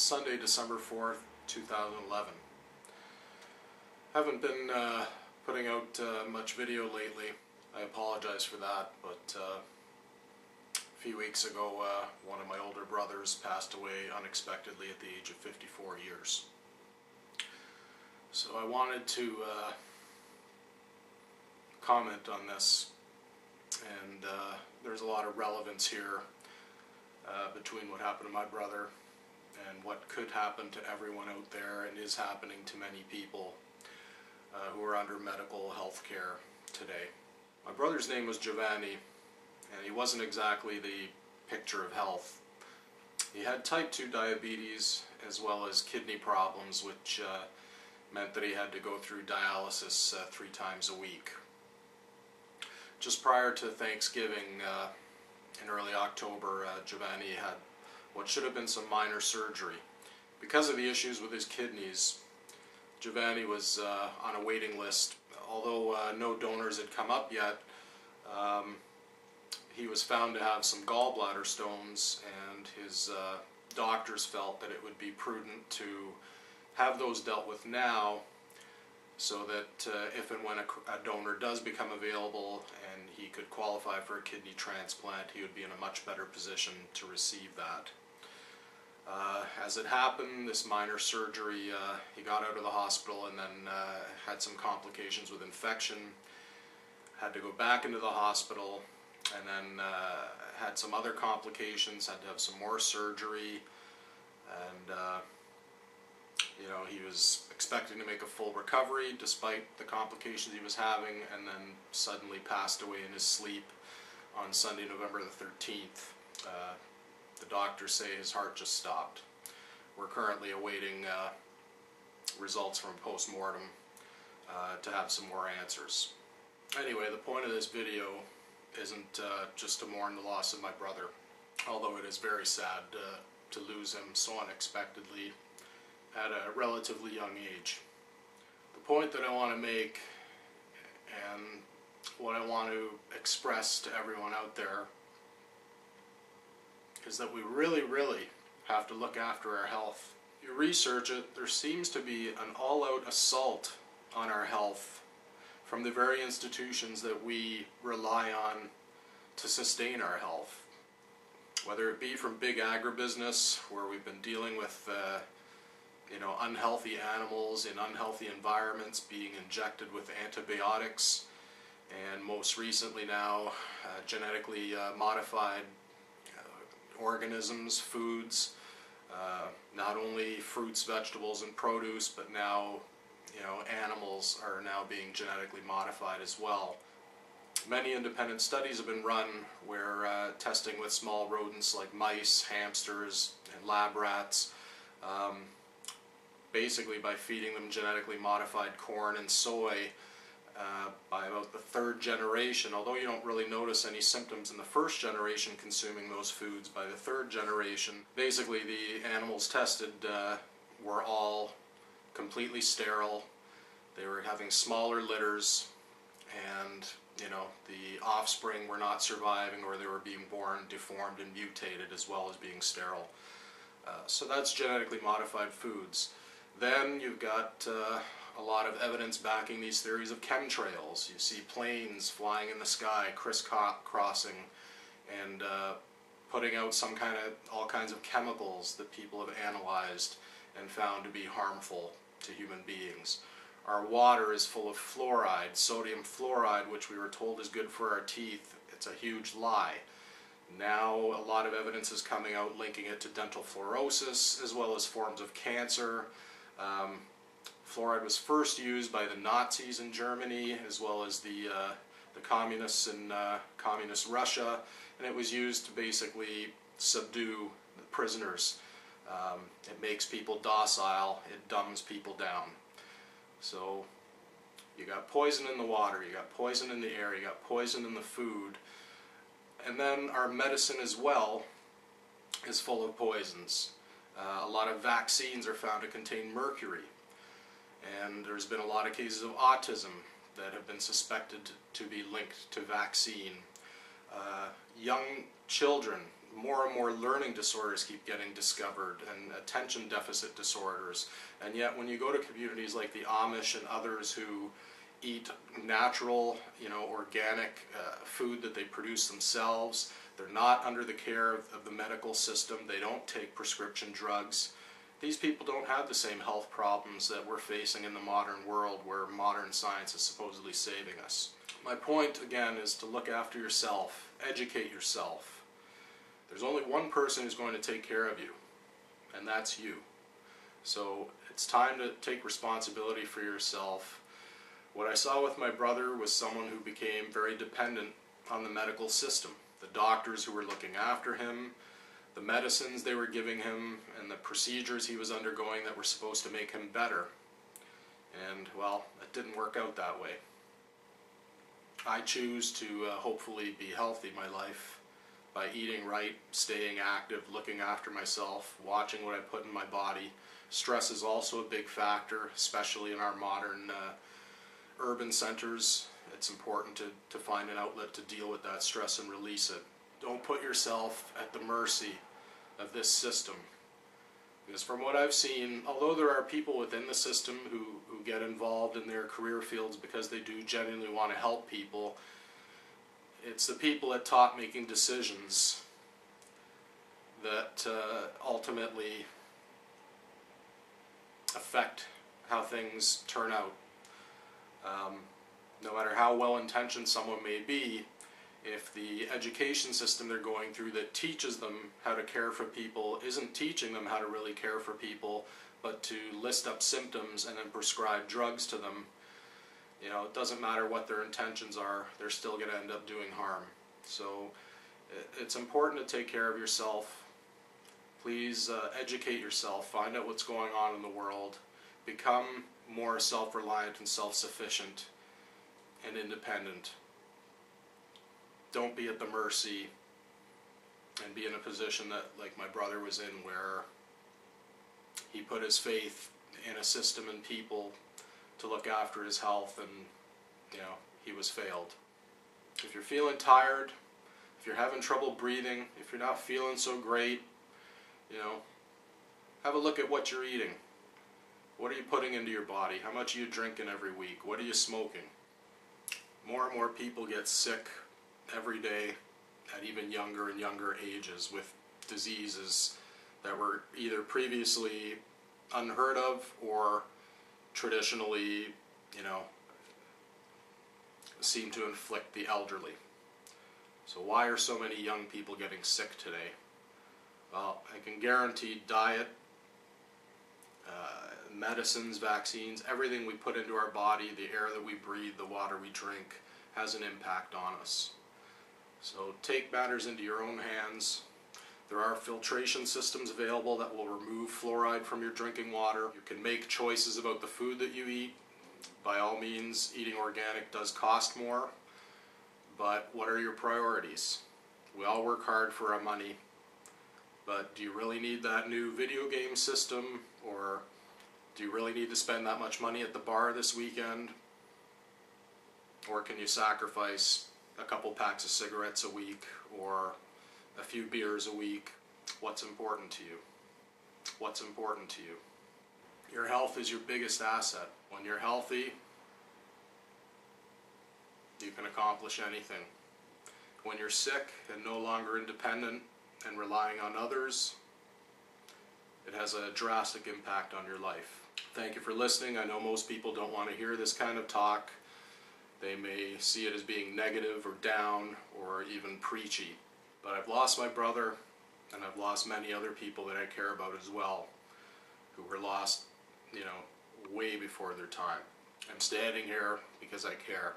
Sunday, December 4th, 2011. Haven't been putting out much video lately. I apologize for that, but a few weeks ago one of my older brothers passed away unexpectedly at the age of 54 years. So I wanted to comment on this, and there's a lot of relevance here between what happened to my brother and what could happen to everyone out there and is happening to many people who are under medical health care today. My brother's name was Giovanni, and he wasn't exactly the picture of health. He had type 2 diabetes as well as kidney problems, which meant that he had to go through dialysis 3 times a week. Just prior to Thanksgiving, in early October, Giovanni had what should have been some minor surgery. Because of the issues with his kidneys, Giovanni was on a waiting list. Although no donors had come up yet, he was found to have some gallbladder stones, and his doctors felt that it would be prudent to have those dealt with now, so that if and when a donor does become available and he could qualify for a kidney transplant, he would be in a much better position to receive that. As it happened, this minor surgery, he got out of the hospital and then had some complications with infection, had to go back into the hospital, and then had some other complications, had to have some more surgery, and you know, he was expecting to make a full recovery despite the complications he was having, and then suddenly passed away in his sleep on Sunday, November the 13th. The doctors say his heart just stopped. We're currently awaiting results from post-mortem to have some more answers. Anyway, the point of this video isn't just to mourn the loss of my brother, although it is very sad to lose him so unexpectedly at a relatively young age. The point that I want to make, and what I want to express to everyone out there, is that we really have to look after our health. If you research it, there seems to be an all-out assault on our health from the very institutions that we rely on to sustain our health. Whether it be from big agribusiness, where we've been dealing with you know, unhealthy animals in unhealthy environments being injected with antibiotics, and most recently now genetically modified organisms, foods, not only fruits, vegetables, and produce, but now, you know, animals are now being genetically modified as well. Many independent studies have been run where testing with small rodents like mice, hamsters, and lab rats, basically by feeding them genetically modified corn and soy, by about the 3rd generation, although you don't really notice any symptoms in the 1st generation consuming those foods, by the 3rd generation, basically the animals tested were all completely sterile. They were having smaller litters, and you know, the offspring were not surviving, or they were being born deformed and mutated as well as being sterile. So that's genetically modified foods. Then you've got a lot of evidence backing these theories of chemtrails. You see planes flying in the sky, crisscrossing, and putting out all kinds of chemicals that people have analyzed and found to be harmful to human beings. Our water is full of fluoride, sodium fluoride, which we were told is good for our teeth. It's a huge lie. Now a lot of evidence is coming out linking it to dental fluorosis as well as forms of cancer. Fluoride was first used by the Nazis in Germany as well as the communists in communist Russia, and it was used to basically subdue the prisoners. It makes people docile, it dumbs people down. So you got poison in the water, you got poison in the air, you got poison in the food, and then our medicine as well is full of poisons. A lot of vaccines are found to contain mercury, and there's been a lot of cases of autism that have been suspected to be linked to vaccine. Young children more and more learning disorders keep getting discovered, and attention deficit disorders. And yet when you go to communities like the Amish and others who eat natural, organic food that they produce themselves, they're not under the care of the medical system, they don't take prescription drugs. These people don't have the same health problems that we're facing in the modern world, where modern science is supposedly saving us. My point, again, is to look after yourself, educate yourself. There's only one person who's going to take care of you, and that's you. So it's time to take responsibility for yourself. What I saw with my brother was someone who became very dependent on the medical system. The doctors who were looking after him, the medicines they were giving him, and the procedures he was undergoing that were supposed to make him better. And, well, it didn't work out that way. I choose to hopefully be healthy my life by eating right, staying active, looking after myself, watching what I put in my body. Stress is also a big factor, especially in our modern urban centers. It's important to find an outlet to deal with that stress and release it. Don't put yourself at the mercy of this system. Because from what I've seen, although there are people within the system who get involved in their career fields because they do genuinely want to help people, it's the people at top making decisions that ultimately affect how things turn out. No matter how well-intentioned someone may be, if the education system they're going through that teaches them how to care for people isn't teaching them how to really care for people, but to list up symptoms and then prescribe drugs to them, it doesn't matter what their intentions are, they're still going to end up doing harm. So it's important to take care of yourself. Please educate yourself, find out what's going on in the world, become more self-reliant and self-sufficient and independent. Don't be at the mercy and be in a position that, like my brother was in, where he put his faith in a system and people to look after his health, and he was failed. If you're feeling tired, if you're having trouble breathing, if you're not feeling so great, have a look at what you're eating. What are you putting into your body? How much are you drinking every week? What are you smoking? More and more people get sick every day at even younger and younger ages with diseases that were either previously unheard of or traditionally, seem to inflict the elderly. So why are so many young people getting sick today? Well, I can guarantee diet, medicines, vaccines, everything we put into our body, the air that we breathe, the water we drink, has an impact on us. So take matters into your own hands. There are filtration systems available that will remove fluoride from your drinking water. You can make choices about the food that you eat. By all means, eating organic does cost more, but what are your priorities? We all work hard for our money, but do you really need that new video game system, or do you really need to spend that much money at the bar this weekend? Or can you sacrifice a couple packs of cigarettes a week or a few beers a week? What's important to you? What's important to you? Your health is your biggest asset. When you're healthy, you can accomplish anything. When you're sick and no longer independent and relying on others, it has a drastic impact on your life. Thank you for listening. I know most people don't want to hear this kind of talk. They may see it as being negative or down or even preachy. But I've lost my brother, and I've lost many other people that I care about as well, who were lost, way before their time. I'm standing here because I care.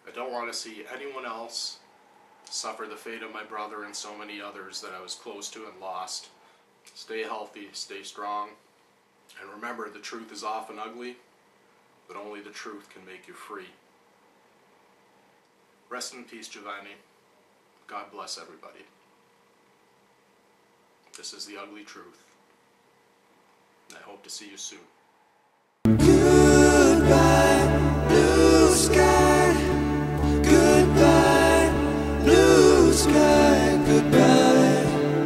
I don't want to see anyone else suffer the fate of my brother and so many others that I was close to and lost. Stay healthy, stay strong, and remember, the truth is often ugly, but only the truth can make you free. Rest in peace, Giovanni. God bless everybody. This is the ugly truth. And I hope to see you soon. Goodbye, blue sky. Goodbye, blue sky. Goodbye.